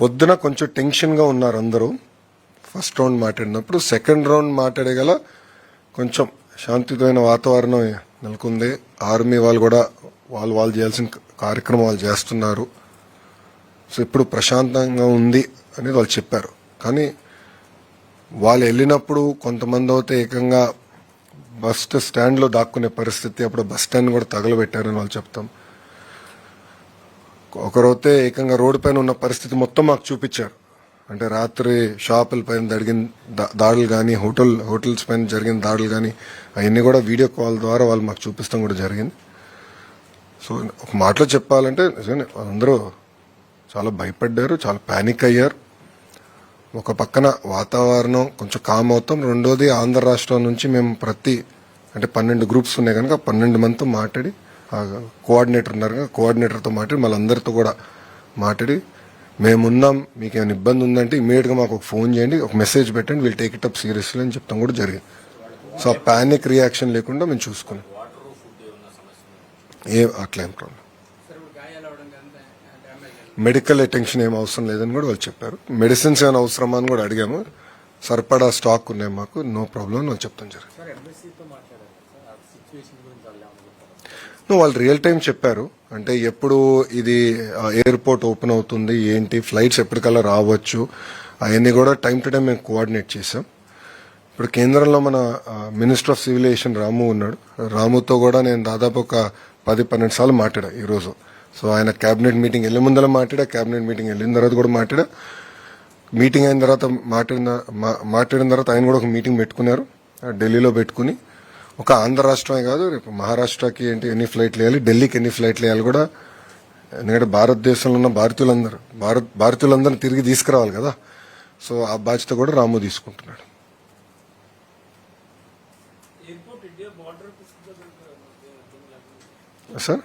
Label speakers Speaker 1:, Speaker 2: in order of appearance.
Speaker 1: పొద్దున కొంచెం టెన్షన్గా ఉన్నారు అందరూ ఫస్ట్ రౌండ్ మాట్లాడినప్పుడు. సెకండ్ రౌండ్ మాట్లాడగల కొంచెం శాంతియుతమైన వాతావరణం నెలకొంది. ఆర్మీ వాళ్ళు కూడా వాళ్ళు చేయాల్సిన కార్యక్రమం వాళ్ళు చేస్తున్నారు. సో ఇప్పుడు ప్రశాంతంగా ఉంది అనేది వాళ్ళు చెప్పారు. కానీ వాళ్ళు వెళ్ళినప్పుడు కొంతమంది అయితే ఏకంగా బస్ స్టాండ్లో దాక్కునే పరిస్థితి, అప్పుడు బస్ స్టాండ్ కూడా తగలబెట్టారని వాళ్ళు చెప్తాం. ఒకరైతే ఏకంగా రోడ్డు పైన ఉన్న పరిస్థితి మొత్తం మాకు చూపించారు. అంటే రాత్రి షాపుల పైన జరిగిన దాడులు కానీ, హోటల్స్ పైన జరిగిన దాడులు కానీ అవన్నీ కూడా వీడియో కాల్ ద్వారా వాళ్ళు మాకు చూపిస్తాం కూడా జరిగింది. సో ఒక మాటలో చెప్పాలంటే నిజంగా అందరూ చాలా భయపడ్డారు, చాలా ప్యానిక్ అయ్యారు. ఒక పక్కన వాతావరణం కొంచెం కామ్ అవుతాం. రెండోది ఆంధ్ర రాష్ట్రం నుంచి మేము అంటే 12 గ్రూప్స్ ఉన్నాయి కనుక 12 మందితో మాట్లాడి, కోఆర్డినేటర్ ఉన్నారు కదా, కోఆర్డినేటర్తో మాట్లాడి వాళ్ళందరితో కూడా మాట్లాడి మేమున్నాం, మీకు ఏమైనా ఇబ్బంది ఉందంటే ఇమీడియట్గా మాకు ఒక ఫోన్ చేయండి, ఒక మెసేజ్ పెట్టండి, we'll take it up seriously అని చెప్తాం కూడా జరిగింది. సో ఆ ప్యానిక్ రియాక్షన్ లేకుండా మేము చూసుకున్నాం. అట్లా ఏం ప్రాబ్లం, మెడికల్ అటెన్షన్ ఏం అవసరం లేదని కూడా వాళ్ళు చెప్పారు. మెడిసిన్స్ ఏమైనా అవసరమా అని కూడా అడిగాము. సరిపడా స్టాక్ ఉన్నాయి మాకు, నో ప్రాబ్లం అని వాళ్ళు చెప్తాం జరిగింది. వాళ్ళు రియల్ టైం చెప్పారు. అంటే ఎప్పుడు ఇది ఎయిర్పోర్ట్ ఓపెన్ అవుతుంది, ఏంటి ఫ్లైట్స్ ఎప్పటికల్లా రావచ్చు, అవన్నీ కూడా టైం టు టైం మేము కోఆర్డినేట్ చేసాం. ఇప్పుడు కేంద్రంలో మన మినిస్టర్ ఆఫ్ సివిల్ ఏవియేషన్ రాము ఉన్నాడు. రాముతో కూడా నేను దాదాపు ఒక 10-12 సార్లు మాట్లాడా ఈరోజు. సో ఆయన క్యాబినెట్ మీటింగ్ వెళ్ళే ముందర మాట్లాడా, క్యాబినెట్ మీటింగ్ వెళ్ళిన తర్వాత కూడా మాట్లాడా. మీటింగ్ అయిన తర్వాత మాట్లాడిన తర్వాత ఆయన కూడా ఒక మీటింగ్ పెట్టుకున్నారు ఢిల్లీలో. పెట్టుకుని ఒక ఆంధ్ర రాష్ట్రమే కాదు, రేపు మహారాష్ట్రకి ఎన్ని ఫ్లైట్లు వేయాలి, ఢిల్లీకి ఎన్ని ఫ్లైట్లు వేయాలి కూడా. ఎందుకంటే భారతదేశంలో ఉన్న భారతీయులందరూ తిరిగి తీసుకురావాలి కదా. సో ఆ బాధ్యత కూడా రాము తీసుకుంటున్నాడు. సార్